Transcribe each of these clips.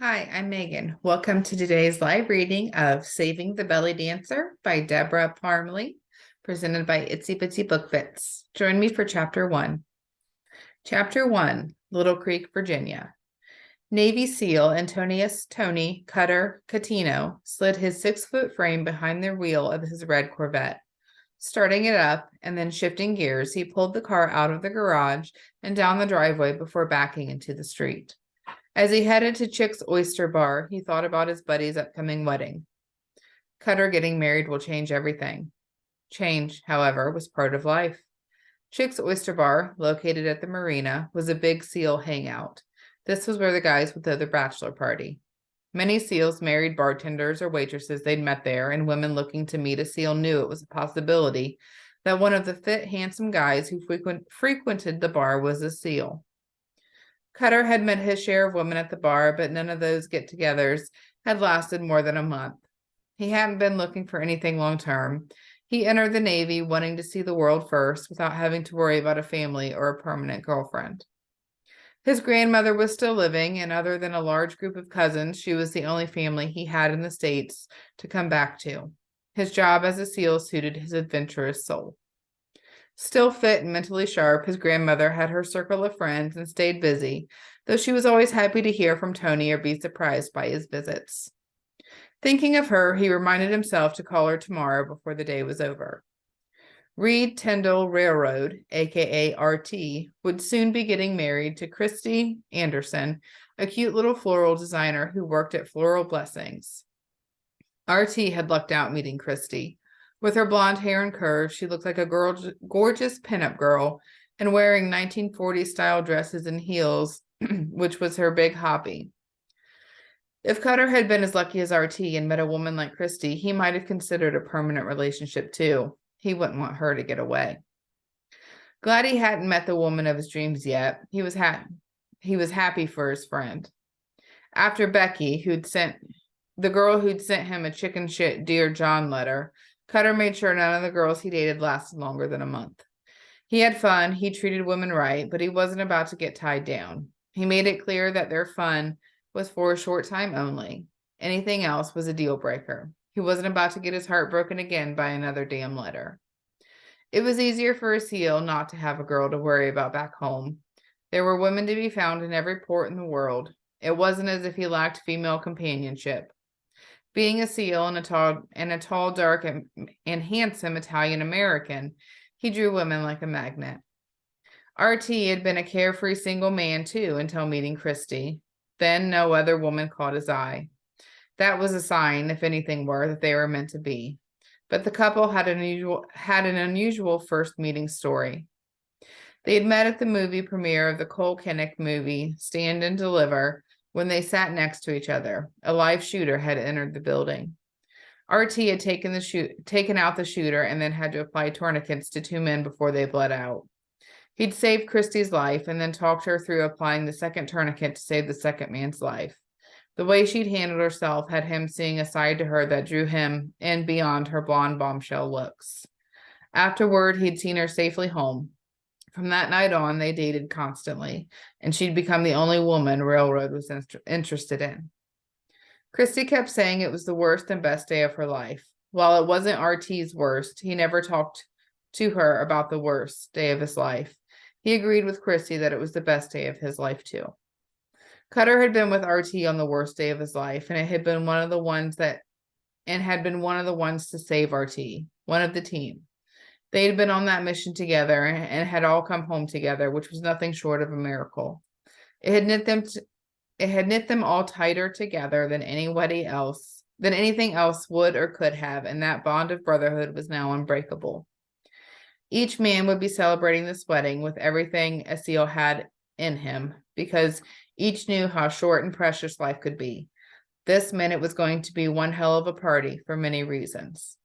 Hi, I'm Megan. Welcome to today's live reading of Saving the Bellydancer by Debra Parmley, presented by Itsy Bitsy Book Bits. Join me for Chapter 1. Chapter 1, Little Creek, Virginia. Navy SEAL Antonius Tony Cutter Cuttino slid his 6-foot frame behind the wheel of his red Corvette. Starting it up and then shifting gears, he pulled the car out of the garage and down the driveway before backing into the street. As he headed to Chick's Oyster Bar, he thought about his buddy's upcoming wedding. Cutter getting married will change everything. Change, however, was part of life. Chick's Oyster Bar, located at the marina, was a big SEAL hangout. This was where the guys would throw the bachelor party. Many SEALs married bartenders or waitresses they'd met there, and women looking to meet a SEAL knew it was a possibility that one of the fit, handsome guys who frequented the bar was a SEAL. Cutter had met his share of women at the bar, but none of those get-togethers had lasted more than a month. He hadn't been looking for anything long-term. He entered the Navy wanting to see the world first without having to worry about a family or a permanent girlfriend. His grandmother was still living, and other than a large group of cousins, she was the only family he had in the States to come back to. His job as a SEAL suited his adventurous soul. Still fit and mentally sharp, his grandmother had her circle of friends and stayed busy, though she was always happy to hear from Tony or be surprised by his visits. Thinking of her, he reminded himself to call her tomorrow before the day was over. Reed Tyndall Railroad, aka RT, would soon be getting married to Christy Anderson, a cute little floral designer who worked at Floral Blessings. RT had lucked out meeting Christy. With her blonde hair and curves, she looked like a gorgeous pinup girl, and wearing 1940s-style dresses and heels, which was her big hobby. If Cutter had been as lucky as RT and met a woman like Christy, he might have considered a permanent relationship too. He wouldn't want her to get away. Glad he hadn't met the woman of his dreams yet, he was happy for his friend. After Becky, the girl who'd sent him a chicken shit Dear John letter, Cutter made sure none of the girls he dated lasted longer than a month. He had fun, he treated women right, but he wasn't about to get tied down. He made it clear that their fun was for a short time only. Anything else was a deal breaker. He wasn't about to get his heart broken again by another damn letter. It was easier for a SEAL not to have a girl to worry about back home. There were women to be found in every port in the world. It wasn't as if he lacked female companionship. Being a SEAL and a tall, dark, and handsome Italian-American, he drew women like a magnet. RT had been a carefree single man, too, until meeting Christy. Then no other woman caught his eye. That was a sign, if anything were, that they were meant to be. But the couple had an unusual first meeting story. They had met at the movie premiere of the Cole Kinnick movie, Stand and Deliver, when they sat next to each other. A live shooter had entered the building. RT had taken out the shooter and then had to apply tourniquets to 2 men before they bled out. He'd saved Christy's life and then talked her through applying the second tourniquet to save the second man's life. The way she'd handled herself had him seeing a side to her that drew him in beyond her blonde bombshell looks. Afterward, he'd seen her safely home. From that night on, they dated constantly, and she'd become the only woman Railroad was interested in. Christy kept saying it was the worst and best day of her life. While it wasn't RT's worst, he never talked to her about the worst day of his life. He agreed with Christy that it was the best day of his life, too. Cutter had been with RT on the worst day of his life, and it had been one of the ones to save RT, one of the team. They had been on that mission together and had all come home together, which was nothing short of a miracle. It had knit them all tighter together than anything else would or could have, and that bond of brotherhood was now unbreakable. Each man would be celebrating this wedding with everything a SEAL had in him, because each knew how short and precious life could be. This meant it was going to be one hell of a party for many reasons.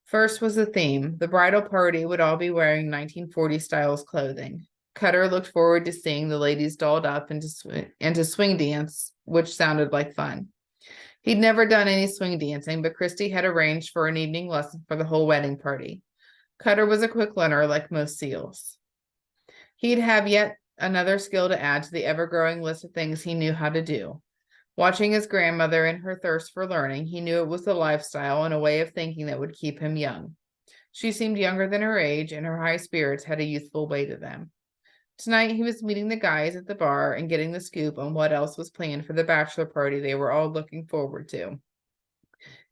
First was the theme. The bridal party would all be wearing 1940s styles clothing. Cutter looked forward to seeing the ladies dolled up into swing dance, which sounded like fun. He'd never done any swing dancing, but Christy had arranged for an evening lesson for the whole wedding party. Cutter was a quick learner like most SEALs. He'd have yet another skill to add to the ever-growing list of things he knew how to do. Watching his grandmother in her thirst for learning, he knew it was the lifestyle and a way of thinking that would keep him young. She seemed younger than her age, and her high spirits had a youthful way to them. Tonight, he was meeting the guys at the bar and getting the scoop on what else was planned for the bachelor party they were all looking forward to.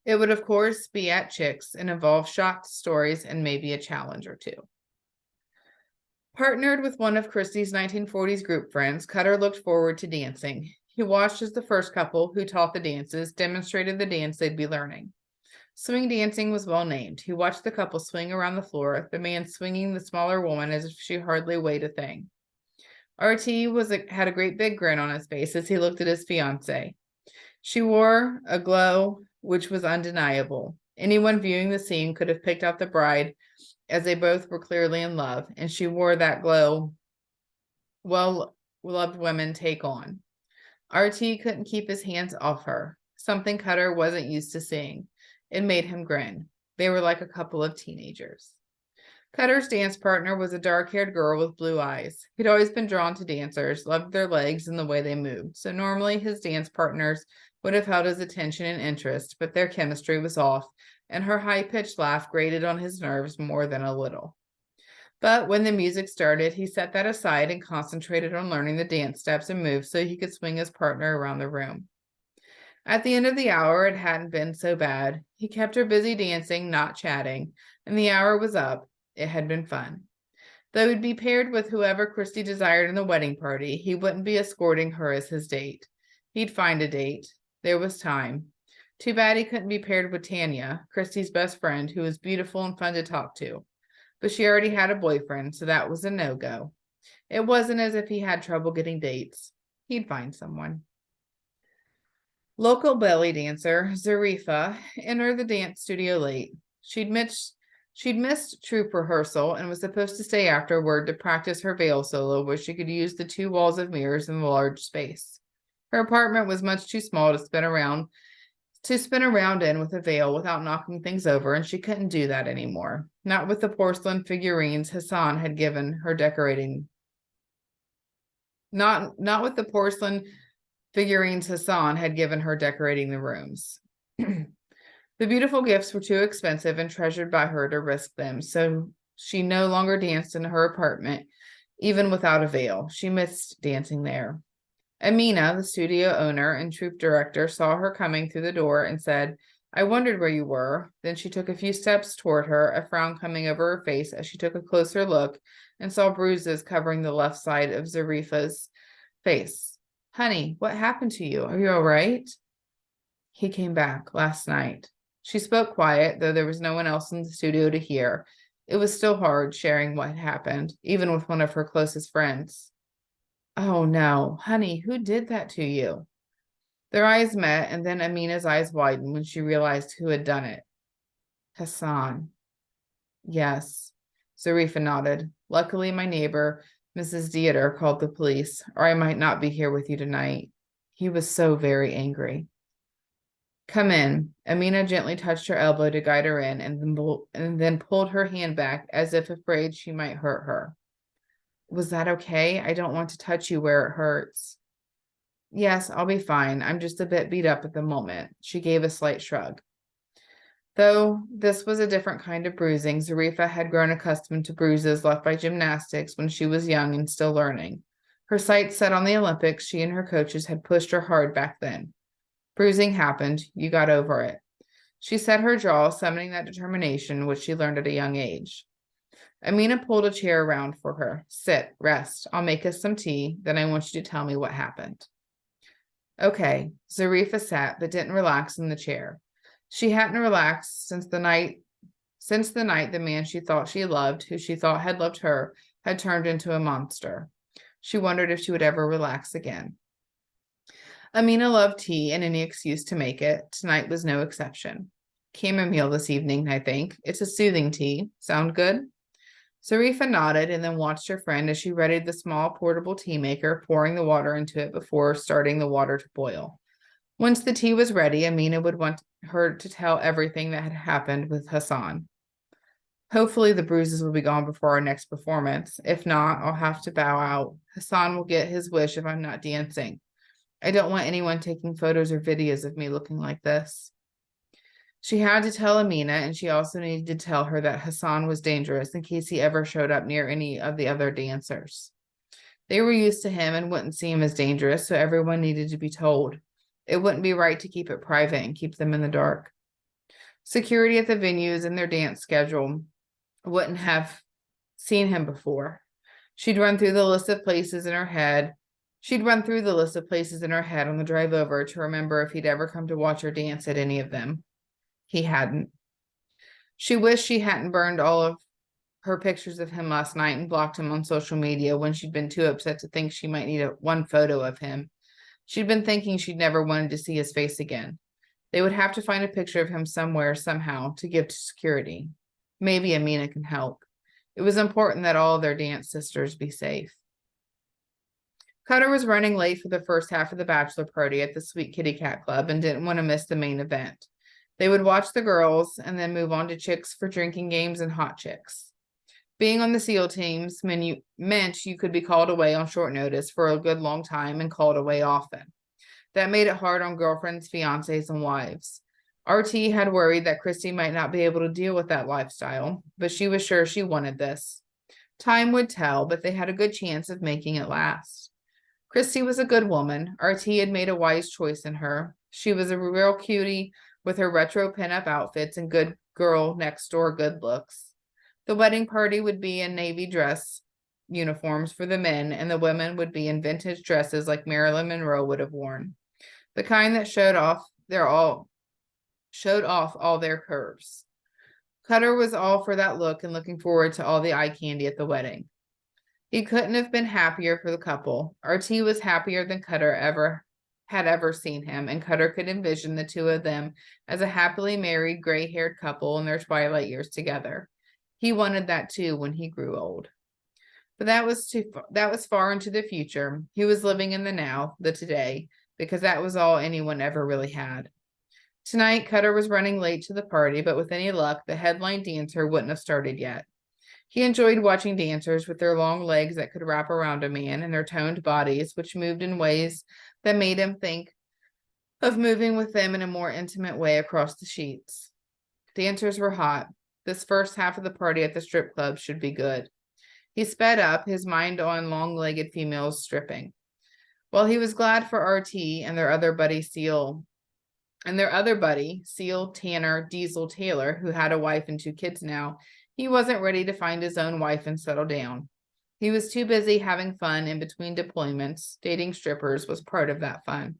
It would, of course, be at Chick's and involve shot stories and maybe a challenge or two. Partnered with one of Christie's 1940s group friends, Cutter looked forward to dancing. He watched as the first couple, who taught the dances, demonstrated the dance they'd be learning. Swing dancing was well named. He watched the couple swing around the floor, the man swinging the smaller woman as if she hardly weighed a thing. RT had a great big grin on his face as he looked at his fiancée. She wore a glow which was undeniable. Anyone viewing the scene could have picked out the bride, as they both were clearly in love, and she wore that glow well-loved women take on. RT couldn't keep his hands off her, something Cutter wasn't used to seeing. It made him grin. They were like a couple of teenagers. Cutter's dance partner was a dark-haired girl with blue eyes. He'd always been drawn to dancers, loved their legs and the way they moved, so normally his dance partners would have held his attention and interest, but their chemistry was off, and her high-pitched laugh grated on his nerves more than a little. But when the music started, he set that aside and concentrated on learning the dance steps and moves so he could swing his partner around the room. At the end of the hour, it hadn't been so bad. He kept her busy dancing, not chatting, and the hour was up. It had been fun. Though he'd be paired with whoever Christie desired in the wedding party, he wouldn't be escorting her as his date. He'd find a date. There was time. Too bad he couldn't be paired with Tanya, Christie's best friend, who was beautiful and fun to talk to. But she already had a boyfriend, so that was a no-go. It wasn't as if he had trouble getting dates. He'd find someone. Local belly dancer, Zarifah, entered the dance studio late. She'd missed troop rehearsal and was supposed to stay afterward to practice her veil solo, where she could use the 2 walls of mirrors in the large space. Her apartment was much too small to spin around in with a veil without knocking things over, and she couldn't do that anymore. Not with the porcelain figurines Hassan had given her decorating. Not with the porcelain figurines Hassan had given her decorating the rooms. The beautiful gifts were too expensive and treasured by her to risk them, so she no longer danced in her apartment, even without a veil. She missed dancing there. Amina, the studio owner and troupe director, saw her coming through the door and said, "I wondered where you were." Then she took a few steps toward her, a frown coming over her face as she took a closer look and saw bruises covering the left side of Zarifah's face. "Honey, what happened to you? Are you all right?" "He came back last night." She spoke quiet, though there was no one else in the studio to hear. It was still hard sharing what had happened, even with one of her closest friends. "Oh no, honey, who did that to you?" Their eyes met, and then Amina's eyes widened when she realized who had done it. "Hassan." "Yes." Zarifah nodded. "Luckily, my neighbor, Mrs. Dieter, called the police, or I might not be here with you tonight. He was so very angry." "Come in." Amina gently touched her elbow to guide her in, and then pulled her hand back as if afraid she might hurt her. "Was that okay? I don't want to touch you where it hurts." "Yes, I'll be fine. I'm just a bit beat up at the moment." She gave a slight shrug. Though this was a different kind of bruising, Zarifah had grown accustomed to bruises left by gymnastics when she was young and still learning. Her sights set on the Olympics, she and her coaches had pushed her hard back then. Bruising happened. You got over it. She set her jaw, summoning that determination which she learned at a young age. Amina pulled a chair around for her. "Sit, rest. I'll make us some tea. Then I want you to tell me what happened." Okay. Zarifah sat, but didn't relax in the chair. She hadn't relaxed since the night the man she thought she loved, who she thought had loved her, had turned into a monster. She wondered if she would ever relax again. Amina loved tea and any excuse to make it. Tonight was no exception. "Chamomile this evening, I think. It's a soothing tea. Sound good?" Zarifah nodded and then watched her friend as she readied the small portable tea maker, pouring the water into it before starting the water to boil. Once the tea was ready, Amina would want her to tell everything that had happened with Hassan. "Hopefully the bruises will be gone before our next performance. If not, I'll have to bow out. Hassan will get his wish if I'm not dancing. I don't want anyone taking photos or videos of me looking like this. She had to tell Amina, and she also needed to tell her that Hassan was dangerous in case he ever showed up near any of the other dancers. They were used to him and wouldn't see him as dangerous, so everyone needed to be told. It wouldn't be right to keep it private and keep them in the dark. Security at the venues and their dance schedule wouldn't have seen him before. She'd run through the list of places in her head. She'd run through the list of places in her head on the drive over to remember if he'd ever come to watch her dance at any of them. He hadn't. She wished she hadn't burned all of her pictures of him last night and blocked him on social media when she'd been too upset to think she might need one photo of him. She'd been thinking she'd never wanted to see his face again. They would have to find a picture of him somewhere, somehow, to give to security. Maybe Amina can help. It was important that all of their dance sisters be safe. Cutter was running late for the first half of the bachelor party at the Sweet Kitty Cat Club and didn't want to miss the main event. They would watch the girls and then move on to chicks for drinking games and hot chicks. Being on the SEAL teams meant you could be called away on short notice for a good long time and called away often. That made it hard on girlfriends, fiancés, and wives. RT had worried that Christy might not be able to deal with that lifestyle, but she was sure she wanted this. Time would tell, but they had a good chance of making it last. Christy was a good woman. RT had made a wise choice in her. She was a real cutie with her retro pinup outfits and good girl next door good looks. The wedding party would be in navy dress uniforms for the men, and the women would be in vintage dresses like Marilyn Monroe would have worn. The kind that showed off all their curves. Cutter was all for that look and looking forward to all the eye candy at the wedding. He couldn't have been happier for the couple. RT was happier than Cutter had ever seen him, and Cutter could envision the two of them as a happily married, gray-haired couple in their twilight years together. He wanted that too when he grew old. But that was far into the future. He was living in the now, the today, because that was all anyone ever really had. Tonight, Cutter was running late to the party, but with any luck, the headline dancer wouldn't have started yet. He enjoyed watching dancers with their long legs that could wrap around a man and their toned bodies, which moved in ways that made him think of moving with them in a more intimate way across the sheets. Dancers were hot. This first half of the party at the strip club should be good. He sped up, his mind on long-legged females stripping. While he was glad for RT and their other buddy, Seal Tanner Diesel Taylor, who had a wife and 2 kids now, he wasn't ready to find his own wife and settle down. He was too busy having fun in between deployments. Dating strippers was part of that fun.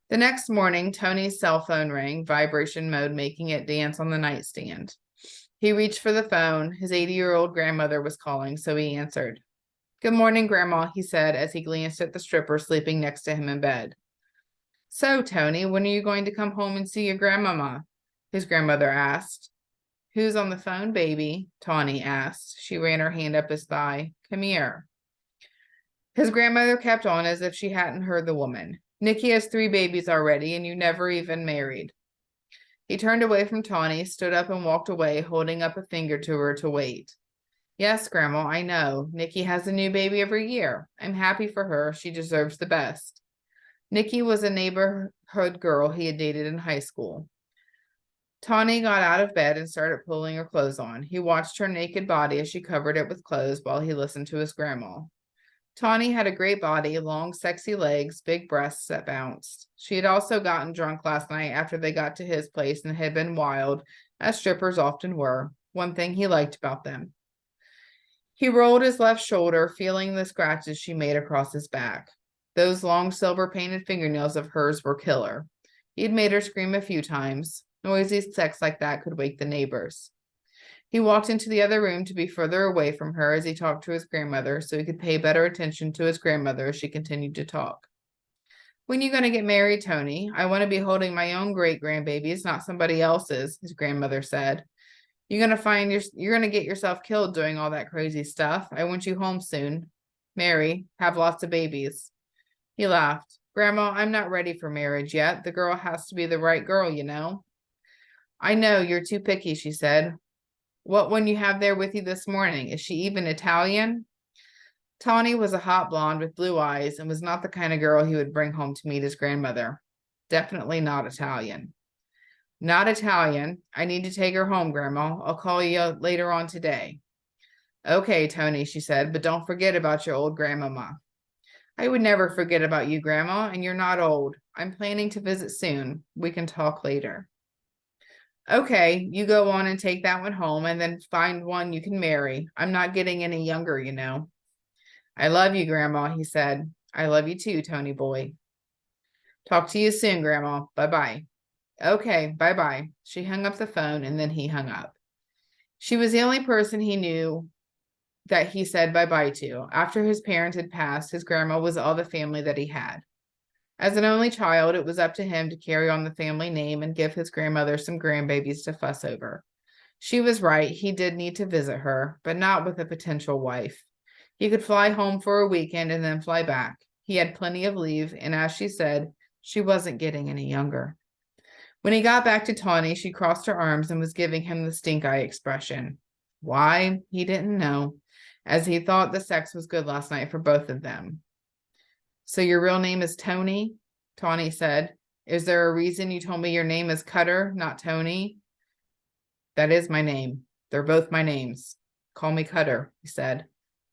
The next morning, Tony's cell phone rang, vibration mode, making it dance on the nightstand. He reached for the phone. His 80-year-old grandmother was calling, so he answered. "Good morning, Grandma," he said as he glanced at the stripper sleeping next to him in bed. "So, Tony, when are you going to come home and see your grandmama?" his grandmother asked. "Who's on the phone, baby?" Tawny asked. She ran her hand up his thigh. "Come here." His grandmother kept on as if she hadn't heard the woman. "Nikki has 3 babies already, and you never even married." He turned away from Tawny, stood up and walked away, holding up a finger to her to wait. "Yes, Grandma, I know. Nikki has a new baby every year. I'm happy for her. She deserves the best." Nikki was a neighborhood girl he had dated in high school. Tawny got out of bed and started pulling her clothes on. He watched her naked body as she covered it with clothes while he listened to his grandma. Tawny had a great body, long, sexy legs, big breasts that bounced. She had also gotten drunk last night after they got to his place and had been wild, as strippers often were, one thing he liked about them. He rolled his left shoulder, feeling the scratches she made across his back. Those long silver-painted fingernails of hers were killer. He had made her scream a few times. Noisy sex like that could wake the neighbors. He walked into the other room to be further away from her as he talked to his grandmother so he could pay better attention to his grandmother as she continued to talk. "When you going to get married, Tony? I want to be holding my own great-grandbabies, not somebody else's," his grandmother said. You're going to get yourself killed doing all that crazy stuff. I want you home soon. Marry, have lots of babies." He laughed. "Grandma, I'm not ready for marriage yet. The girl has to be the right girl, you know." "I know, you're too picky," she said. "What one you have there with you this morning? Is she even Italian?" Tawny was a hot blonde with blue eyes and was not the kind of girl he would bring home to meet his grandmother. Definitely not Italian. Not Italian. I need to take her home, Grandma. I'll call you later on today. Okay, Tony, she said, but don't forget about your old grandmama. I would never forget about you, Grandma, and you're not old. I'm planning to visit soon. We can talk later. Okay, you go on and take that one home and then find one you can marry. I'm not getting any younger, you know. I love you, Grandma, he said. I love you too, Tony boy. Talk to you soon, Grandma. Bye-bye. Okay, bye-bye. She hung up the phone and then he hung up. She was the only person he knew that he said bye-bye to. After his parents had passed, his grandma was all the family that he had. As an only child, it was up to him to carry on the family name and give his grandmother some grandbabies to fuss over. She was right. He did need to visit her, but not with a potential wife. He could fly home for a weekend and then fly back. He had plenty of leave, and as she said, she wasn't getting any younger. When he got back to Tawny, she crossed her arms and was giving him the stink eye expression. Why? He didn't know, as he thought the sex was good last night for both of them. So your real name is Tony? Tawny said. Is there a reason you told me your name is Cutter, not Tony? That is my name. They're both my names. Call me Cutter, he said.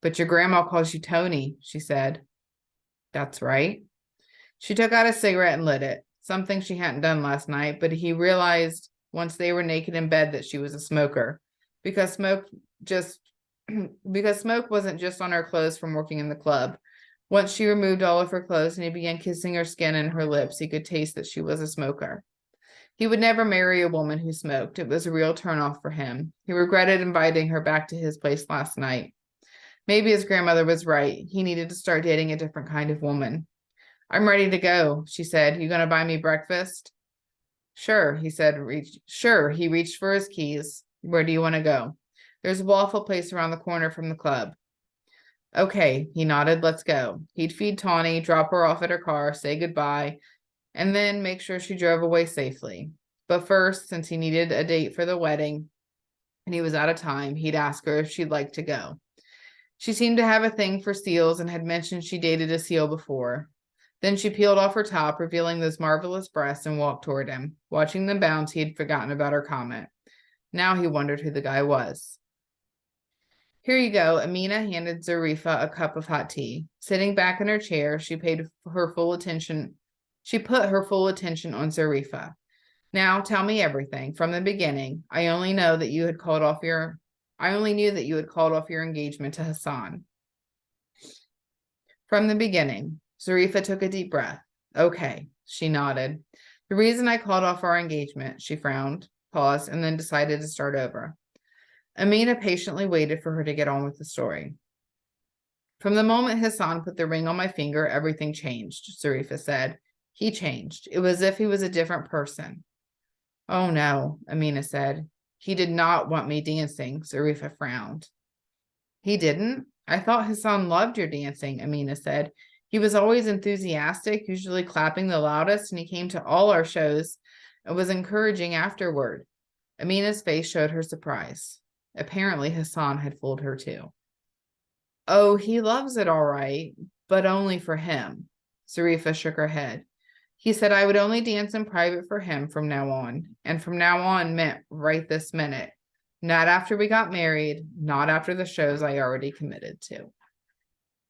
But your grandma calls you Tony, she said. That's right. She took out a cigarette and lit it, something she hadn't done last night, but he realized once they were naked in bed that she was a smoker, because smoke wasn't just on her clothes from working in the club. Once she removed all of her clothes and he began kissing her skin and her lips, he could taste that she was a smoker. He would never marry a woman who smoked. It was a real turnoff for him. He regretted inviting her back to his place last night. Maybe his grandmother was right. He needed to start dating a different kind of woman. I'm ready to go, she said. You gonna buy me breakfast? Sure, he said. Sure, he reached for his keys. Where do you want to go? There's a waffle place around the corner from the club. Okay, he nodded. Let's go. He'd feed Tawny, drop her off at her car, say goodbye, and then make sure she drove away safely. But first, since he needed a date for the wedding and he was out of time, he'd ask her if she'd like to go. She seemed to have a thing for seals and had mentioned she dated a seal before. Then she peeled off her top, revealing those marvelous breasts, and walked toward him. Watching them bounce, he had forgotten about her comment. Now he wondered who the guy was. Here you go. Amina handed Zarifah a cup of hot tea. Sitting back in her chair, she put her full attention on Zarifah. Now tell me everything from the beginning. I only knew that you had called off your engagement to Hassan. From the beginning. Zarifah took a deep breath. Okay, she nodded. The reason I called off our engagement, she frowned, paused, and then decided to start over. Amina patiently waited for her to get on with the story. From the moment Hassan put the ring on my finger, everything changed, Zarifah said. He changed. It was as if he was a different person. Oh no, Amina said. He did not want me dancing, Zarifah frowned. He didn't? I thought Hassan loved your dancing, Amina said. He was always enthusiastic, usually clapping the loudest, and he came to all our shows and was encouraging afterward. Amina's face showed her surprise. Apparently, Hassan had fooled her too. Oh, he loves it all right, but only for him. Zarifah shook her head. He said I would only dance in private for him from now on, and from now on meant right this minute. Not after we got married, not after the shows I already committed to.